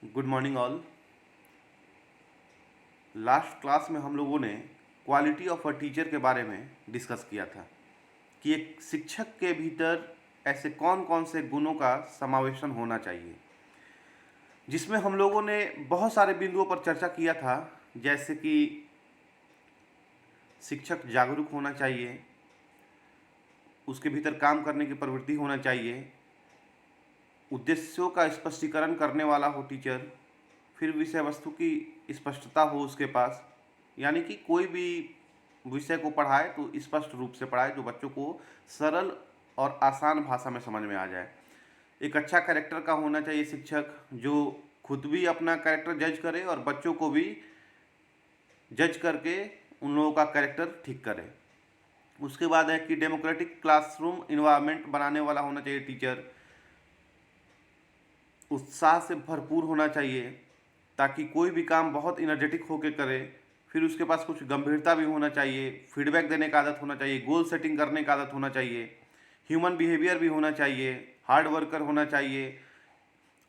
Good morning all. Last class में हम लोगों ने क्वालिटी ऑफ अ टीचर के बारे में डिस्कस किया था कि एक शिक्षक के भीतर ऐसे कौन कौन से गुणों का समावेशन होना चाहिए, जिसमें हम लोगों ने बहुत सारे बिंदुओं पर चर्चा किया था। जैसे कि शिक्षक जागरूक होना चाहिए, उसके भीतर काम करने की प्रवृत्ति होना चाहिए, उद्देश्यों का स्पष्टीकरण करने वाला हो टीचर, फिर विषय वस्तु की स्पष्टता हो उसके पास, यानी कि कोई भी विषय को पढ़ाए तो स्पष्ट रूप से पढ़ाए जो बच्चों को सरल और आसान भाषा में समझ में आ जाए। एक अच्छा कैरेक्टर का होना चाहिए शिक्षक, जो खुद भी अपना कैरेक्टर जज करे और बच्चों को भी जज करके उन लोगों का कैरेक्टर ठीक करे। उसके बाद है कि डेमोक्रेटिक क्लासरूम इन्वायरमेंट बनाने वाला होना चाहिए टीचर, उत्साह से भरपूर होना चाहिए ताकि कोई भी काम बहुत इनर्जेटिक होकर करे। फिर उसके पास कुछ गंभीरता भी होना चाहिए, फीडबैक देने का आदत होना चाहिए, गोल सेटिंग करने का आदत होना चाहिए, ह्यूमन बिहेवियर भी होना चाहिए, हार्ड वर्कर होना चाहिए।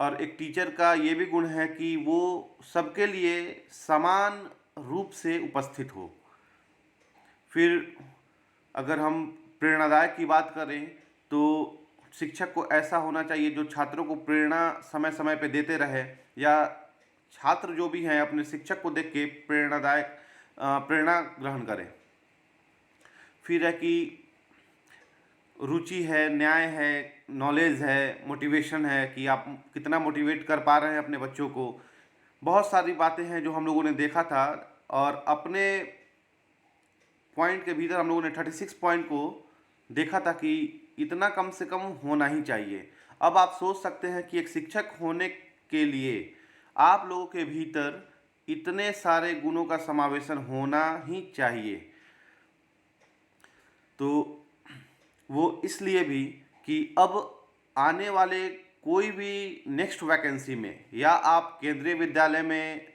और एक टीचर का ये भी गुण है कि वो सबके लिए समान रूप से उपस्थित हो। फिर अगर हम प्रेरणादायक की बात करें तो शिक्षक को ऐसा होना चाहिए जो छात्रों को प्रेरणा समय समय पे देते रहे, या छात्र जो भी हैं अपने शिक्षक को देख के प्रेरणा ग्रहण करें। फिर है कि रुचि है, न्याय है, नॉलेज है, मोटिवेशन है कि आप कितना मोटिवेट कर पा रहे हैं अपने बच्चों को। बहुत सारी बातें हैं जो हम लोगों ने देखा था, और अपने पॉइंट के भीतर हम लोगों ने 36 पॉइंट को देखा था कि इतना कम से कम होना ही चाहिए। अब आप सोच सकते हैं कि एक शिक्षक होने के लिए आप लोगों के भीतर इतने सारे गुणों का समावेशन होना ही चाहिए। तो वो इसलिए भी कि अब आने वाले कोई भी नेक्स्ट वैकेंसी में, या आप केंद्रीय विद्यालय में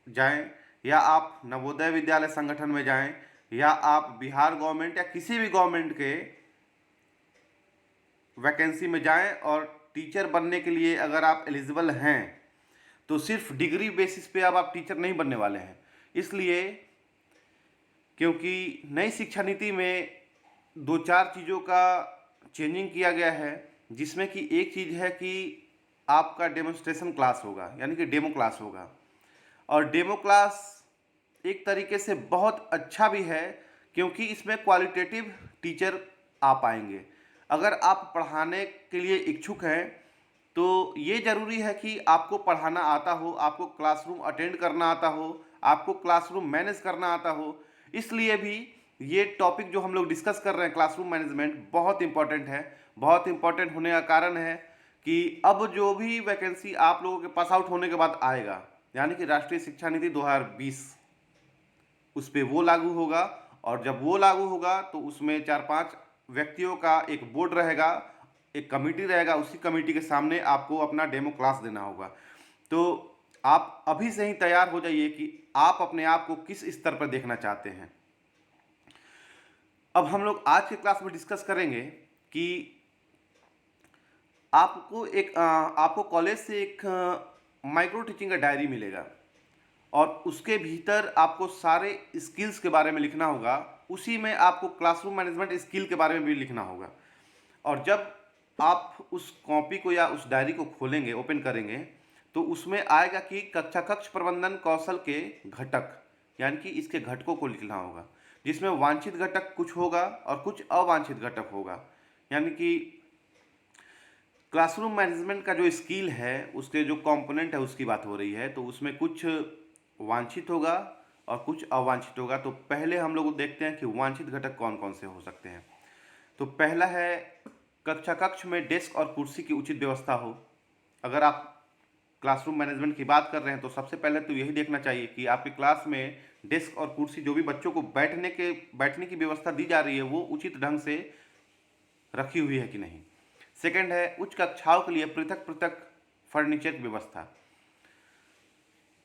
जाएं, या आप नवोदय विद्यालय संगठन में जाएं, या आप बिहार गवर्नमेंट या किसी भी गवर्नमेंट के वैकेंसी में जाएं, और टीचर बनने के लिए अगर आप एलिजिबल हैं तो सिर्फ डिग्री बेसिस पे अब आप टीचर नहीं बनने वाले हैं। इसलिए क्योंकि नई शिक्षा नीति में दो चार चीज़ों का चेंजिंग किया गया है, जिसमें कि एक चीज़ है कि आपका डेमोन्स्ट्रेशन क्लास होगा, यानी कि डेमो क्लास होगा। और डेमो क्लास एक तरीके से बहुत अच्छा भी है क्योंकि इसमें क्वालिटेटिव टीचर आ पाएंगे। अगर आप पढ़ाने के लिए इच्छुक हैं तो ये ज़रूरी है कि आपको पढ़ाना आता हो, आपको क्लासरूम अटेंड करना आता हो, आपको क्लासरूम मैनेज करना आता हो। इसलिए भी ये टॉपिक जो हम लोग डिस्कस कर रहे हैं, क्लासरूम मैनेजमेंट, बहुत इंपॉर्टेंट है। बहुत इंपॉर्टेंट होने का कारण है कि अब जो भी वैकेंसी आप लोगों के पास आउट होने के बाद आएगा, यानी कि राष्ट्रीय शिक्षा नीति 2020, उस पर वो लागू होगा। और जब वो लागू होगा तो उसमें 4-5 व्यक्तियों का एक बोर्ड रहेगा, एक कमेटी रहेगा। उसी कमेटी के सामने आपको अपना डेमो क्लास देना होगा। तो आप अभी से ही तैयार हो जाइए कि आप अपने आप को किस स्तर पर देखना चाहते हैं। अब हम लोग आज के क्लास में डिस्कस करेंगे कि आपको कॉलेज से एक माइक्रो टीचिंग का डायरी मिलेगा, और उसके भीतर आपको सारे स्किल्स के बारे में लिखना होगा। उसी में आपको क्लासरूम मैनेजमेंट स्किल के बारे में भी लिखना होगा। और जब आप उस कॉपी को या उस डायरी को खोलेंगे, ओपन करेंगे, तो उसमें आएगा कि कक्षा कक्ष प्रबंधन कौशल के घटक, यानी कि इसके घटकों को लिखना होगा, जिसमें वांछित घटक कुछ होगा और कुछ अवांछित घटक होगा। यानी कि क्लासरूम मैनेजमेंट का जो स्किल है, उसके जो कंपोनेंट है उसकी बात हो रही है, तो उसमें कुछ वांछित होगा और कुछ अवांछित होगा। तो पहले हम लोग देखते हैं कि वांछित घटक कौन कौन से हो सकते हैं। तो पहला है कक्षा कक्ष में डेस्क और कुर्सी की उचित व्यवस्था हो। अगर आप क्लासरूम मैनेजमेंट की बात कर रहे हैं तो सबसे पहले तो यही देखना चाहिए कि आपकी क्लास में डेस्क और कुर्सी, जो भी बच्चों को बैठने की व्यवस्था दी जा रही है, वो उचित ढंग से रखी हुई है कि नहीं। सेकंड है उच्च कक्षाओं के लिए पृथक पृथक फर्नीचर की व्यवस्था।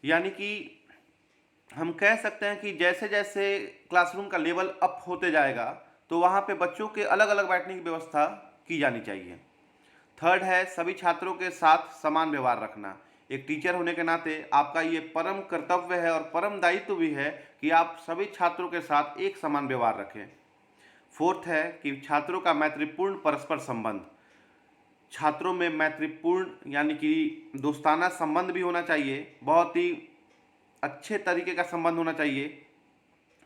यानी कि हम कह सकते हैं कि जैसे जैसे क्लासरूम का लेवल अप होते जाएगा तो वहाँ पे बच्चों के अलग अलग बैठने की व्यवस्था की जानी चाहिए। थर्ड है सभी छात्रों के साथ समान व्यवहार रखना। एक टीचर होने के नाते आपका ये परम कर्तव्य है और परम दायित्व भी है कि आप सभी छात्रों के साथ एक समान व्यवहार रखें। फोर्थ है कि छात्रों का मैत्रीपूर्ण परस्पर संबंध। छात्रों में मैत्रीपूर्ण यानी कि दोस्ताना संबंध भी होना चाहिए, बहुत ही अच्छे तरीके का संबंध होना चाहिए,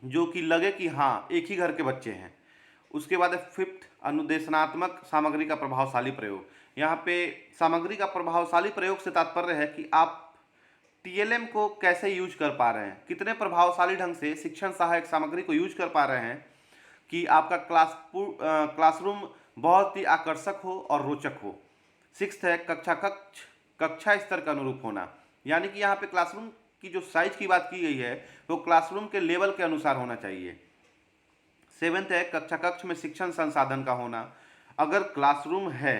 जो कि लगे कि हाँ एक ही घर के बच्चे हैं। उसके बाद है फिफ्थ, अनुदेशनात्मक सामग्री का प्रभावशाली प्रयोग। यहाँ पे सामग्री का प्रभावशाली प्रयोग से तात्पर्य है कि आप टीएलएम को कैसे यूज कर पा रहे हैं, कितने प्रभावशाली ढंग से शिक्षण सहायक सामग्री को यूज कर पा रहे हैं कि आपका क्लासरूम बहुत ही आकर्षक हो और रोचक हो। सिक्स्थ है कक्षा स्तर का अनुरूप होना, यानी कि यहाँ पे क्लासरूम की जो साइज की बात की गई है वो क्लासरूम के लेवल के अनुसार होना चाहिए। सेवेंथ है कक्ष में शिक्षण संसाधन का होना। अगर क्लासरूम है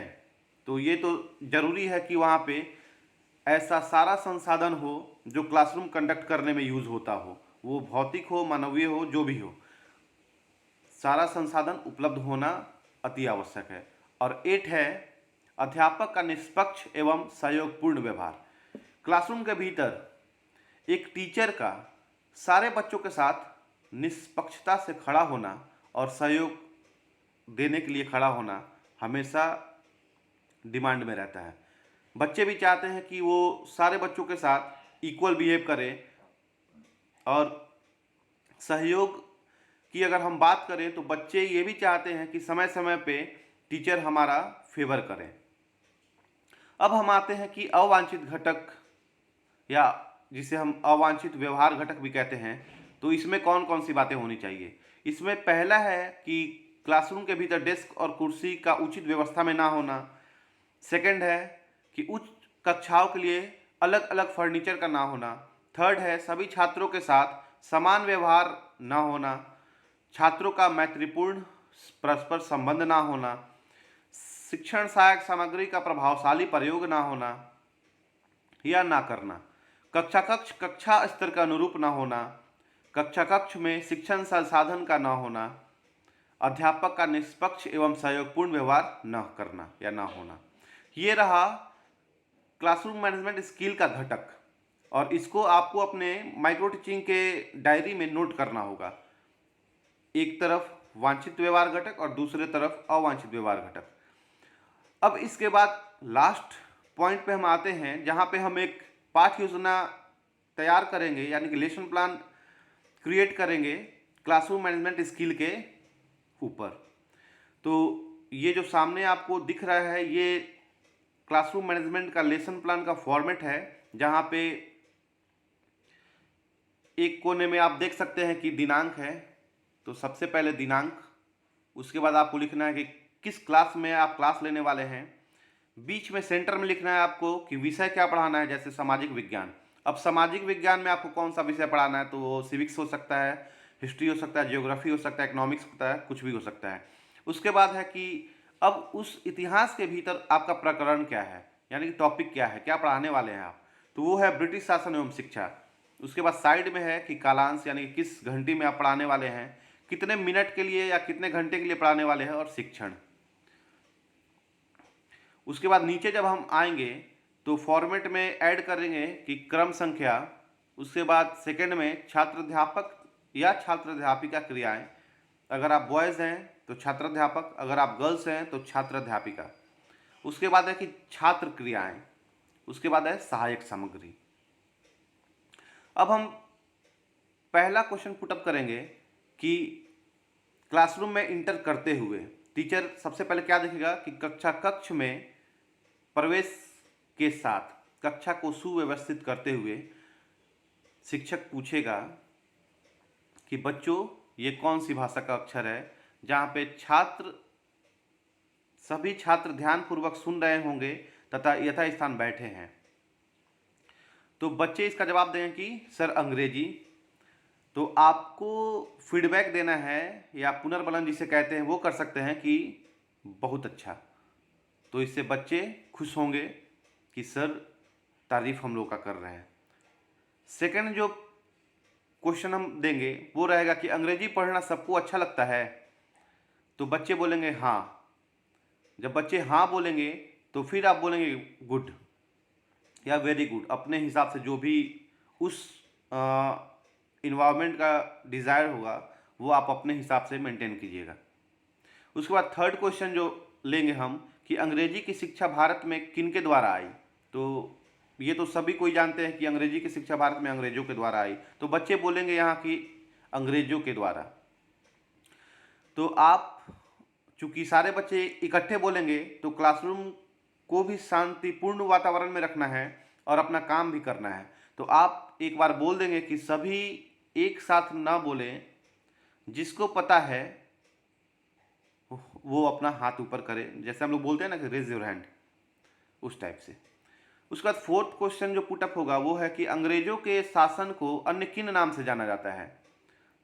तो ये तो जरूरी है कि वहाँ पे ऐसा सारा संसाधन हो जो क्लासरूम कंडक्ट करने में यूज होता हो, वो भौतिक हो, मानवीय हो, जो भी हो, सारा संसाधन उपलब्ध होना अति आवश्यक है। और 8 है अध्यापक का निष्पक्ष एवं सहयोगपूर्ण व्यवहार। क्लासरूम के भीतर एक टीचर का सारे बच्चों के साथ निष्पक्षता से खड़ा होना और सहयोग देने के लिए खड़ा होना हमेशा डिमांड में रहता है। बच्चे भी चाहते हैं कि वो सारे बच्चों के साथ इक्वल बिहेव करें, और सहयोग की अगर हम बात करें तो बच्चे ये भी चाहते हैं कि समय समय पे टीचर हमारा फेवर करें। अब हम आते हैं कि अवांछित घटक, या जिसे हम अवांछित व्यवहार घटक भी कहते हैं, तो इसमें कौन कौन सी बातें होनी चाहिए। इसमें पहला है कि क्लासरूम के भीतर डेस्क और कुर्सी का उचित व्यवस्था में ना होना। सेकंड है कि उच्च कक्षाओं के लिए अलग अलग फर्नीचर का ना होना। थर्ड है सभी छात्रों के साथ समान व्यवहार ना होना। छात्रों का मैत्रीपूर्ण परस्पर संबंध ना होना। शिक्षण सहायक सामग्री का प्रभावशाली प्रयोग ना होना या ना करना। कक्षा स्तर का अनुरूप ना होना। कक्ष में शिक्षण संसाधन का ना होना। अध्यापक का निष्पक्ष एवं सहयोगपूर्ण व्यवहार न करना या ना होना। ये रहा क्लासरूम मैनेजमेंट स्किल का घटक, और इसको आपको अपने माइक्रो टीचिंग के डायरी में नोट करना होगा। एक तरफ वांछित व्यवहार घटक और दूसरे तरफ अवांछित व्यवहार घटक। अब इसके बाद लास्ट पॉइंट पे हम आते हैं, जहाँ पे हम एक पाठ योजना तैयार करेंगे, यानी कि लेसन प्लान क्रिएट करेंगे क्लासरूम मैनेजमेंट स्किल के ऊपर। तो ये जो सामने आपको दिख रहा है ये क्लासरूम मैनेजमेंट का लेसन प्लान का फॉर्मेट है, जहाँ पे एक कोने में आप देख सकते हैं कि दिनांक है। तो सबसे पहले दिनांक, उसके बाद आपको लिखना है कि किस क्लास में आप क्लास लेने वाले हैं। बीच में सेंटर में लिखना है आपको कि विषय क्या पढ़ाना है, जैसे सामाजिक विज्ञान। अब सामाजिक विज्ञान में आपको कौन सा विषय पढ़ाना है, तो वो सिविक्स हो सकता है, हिस्ट्री हो सकता है, जियोग्राफी हो सकता है, इकोनॉमिक्स होता है, कुछ भी हो सकता है। उसके बाद है कि अब उस इतिहास के भीतर आपका प्रकरण क्या है, यानी कि टॉपिक क्या है, क्या पढ़ाने वाले हैं आप, तो वो है ब्रिटिश शासन एवं शिक्षा। उसके बाद साइड में है कि कालांश, यानी कि किस घंटे में आप पढ़ाने वाले हैं, कितने मिनट के लिए या कितने घंटे के लिए पढ़ाने वाले हैं, और शिक्षण। उसके बाद नीचे जब हम आएंगे तो फॉर्मेट में ऐड करेंगे कि क्रम संख्या। उसके बाद सेकंड में छात्र अध्यापक या छात्र अध्यापिका क्रियाएं। अगर आप बॉयज़ हैं तो छात्र अध्यापक, अगर आप गर्ल्स हैं तो छात्र अध्यापिका। उसके बाद है कि छात्र क्रियाएं। उसके बाद है सहायक सामग्री। अब हम पहला क्वेश्चन पुटअप करेंगे कि क्लासरूम में इंटर करते हुए टीचर सबसे पहले क्या देखेगा कि कक्ष में प्रवेश के साथ कक्षा को सुव्यवस्थित करते हुए शिक्षक पूछेगा कि बच्चों ये कौन सी भाषा का अक्षर है, जहाँ पे सभी छात्र ध्यानपूर्वक सुन रहे होंगे तथा यथास्थान बैठे हैं। तो बच्चे इसका जवाब देंगे कि सर अंग्रेजी। तो आपको फीडबैक देना है, या पुनर्बलन जिसे कहते हैं वो कर सकते हैं कि बहुत अच्छा। तो इससे बच्चे खुश होंगे कि सर तारीफ हम लोग का कर रहे हैं। सेकंड जो क्वेश्चन हम देंगे वो रहेगा कि अंग्रेजी पढ़ना सबको अच्छा लगता है। तो बच्चे बोलेंगे हाँ। जब बच्चे हाँ बोलेंगे तो फिर आप बोलेंगे गुड, या वेरी गुड, अपने हिसाब से जो भी उस इन्वायरमेंट का डिज़ायर होगा वो आप अपने हिसाब से मेंटेन कीजिएगा। उसके बाद थर्ड क्वेश्चन जो लेंगे हम कि अंग्रेजी की शिक्षा भारत में किन के द्वारा आई। तो ये तो सभी कोई जानते हैं कि अंग्रेजी की शिक्षा भारत में अंग्रेजों के द्वारा आई, तो बच्चे बोलेंगे यहाँ कि अंग्रेजों के द्वारा। तो आप चूंकि सारे बच्चे इकट्ठे बोलेंगे तो क्लासरूम को भी शांतिपूर्ण वातावरण में रखना है और अपना काम भी करना है। तो आप एक बार बोल देंगे कि सभी एक साथ ना बोलें, जिसको पता है वो अपना हाथ ऊपर करे, जैसे हम लोग बोलते हैं ना कि रेज योर हैंड, उस टाइप से। उसके बाद फोर्थ क्वेश्चन जो पुटअप होगा वो है कि अंग्रेजों के शासन को अन्य किन नाम से जाना जाता है।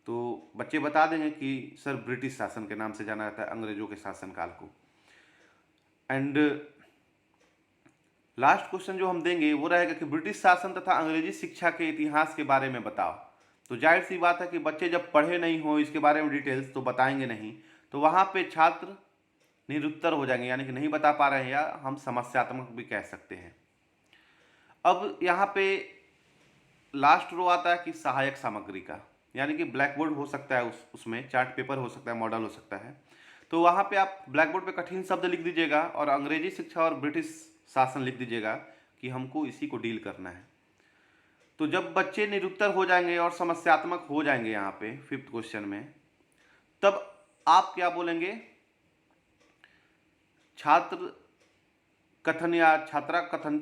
तो बच्चे बता देंगे कि सर ब्रिटिश शासन के नाम से जाना जाता है अंग्रेजों के शासनकाल को। एंड लास्ट क्वेश्चन जो हम देंगे वो रहेगा कि ब्रिटिश शासन तथा अंग्रेजी शिक्षा के इतिहास के बारे में बताओ। तो जाहिर सी बात है कि बच्चे जब पढ़े नहीं हो इसके बारे में डिटेल्स तो बताएंगे नहीं, तो वहाँ पे छात्र निरुत्तर हो जाएंगे, यानी कि नहीं बता पा रहे हैं, या हम समस्यात्मक भी कह सकते हैं। अब यहाँ पे लास्ट रो आता है कि सहायक सामग्री का, यानी कि ब्लैक बोर्ड हो सकता है, उसमें चार्ट पेपर हो सकता है, मॉडल हो सकता है। तो वहाँ पे आप ब्लैक बोर्ड पे कठिन शब्द लिख दीजिएगा और अंग्रेजी शिक्षा और ब्रिटिश शासन लिख दीजिएगा कि हमको इसी को डील करना है। तो जब बच्चे निरुत्तर हो जाएंगे और समस्यात्मक हो जाएंगे यहाँ पे फिफ्थ क्वेश्चन में, तब आप क्या बोलेंगे, छात्र कथन या छात्रा कथन,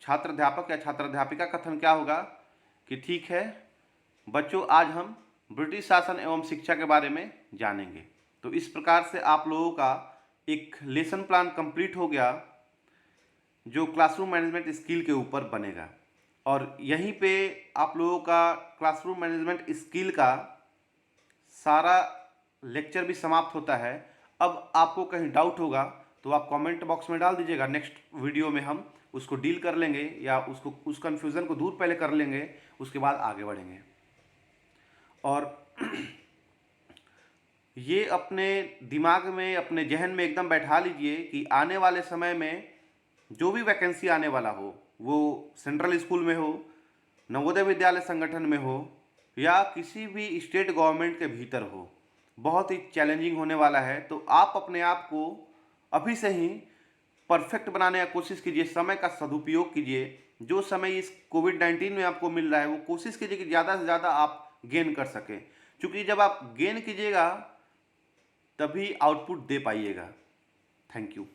छात्र अध्यापक या छात्र अध्यापिका कथन क्या होगा कि ठीक है बच्चों, आज हम ब्रिटिश शासन एवं शिक्षा के बारे में जानेंगे। तो इस प्रकार से आप लोगों का एक लेसन प्लान कंप्लीट हो गया जो क्लासरूम मैनेजमेंट स्किल के ऊपर बनेगा। और यहीं पे आप लोगों का क्लासरूम मैनेजमेंट स्किल का सारा लेक्चर भी समाप्त होता है। अब आपको कहीं डाउट होगा तो आप कमेंट बॉक्स में डाल दीजिएगा, नेक्स्ट वीडियो में हम उसको डील कर लेंगे या उस कन्फ्यूज़न को दूर पहले कर लेंगे, उसके बाद आगे बढ़ेंगे। और ये अपने दिमाग में, अपने जहन में एकदम बैठा लीजिए कि आने वाले समय में जो भी वैकेंसी आने वाला हो, वो सेंट्रल स्कूल में हो, नवोदय विद्यालय संगठन में हो या किसी भी स्टेट गवर्नमेंट के भीतर हो, बहुत ही चैलेंजिंग होने वाला है। तो आप अपने आप को अभी से ही परफेक्ट बनाने की कोशिश कीजिए, समय का सदुपयोग कीजिए। जो समय इस कोविड-19 में आपको मिल रहा है वो कोशिश कीजिए कि ज़्यादा से ज़्यादा आप गेन कर सकें, क्योंकि जब आप गेन कीजिएगा तभी आउटपुट दे पाइएगा। Thank you.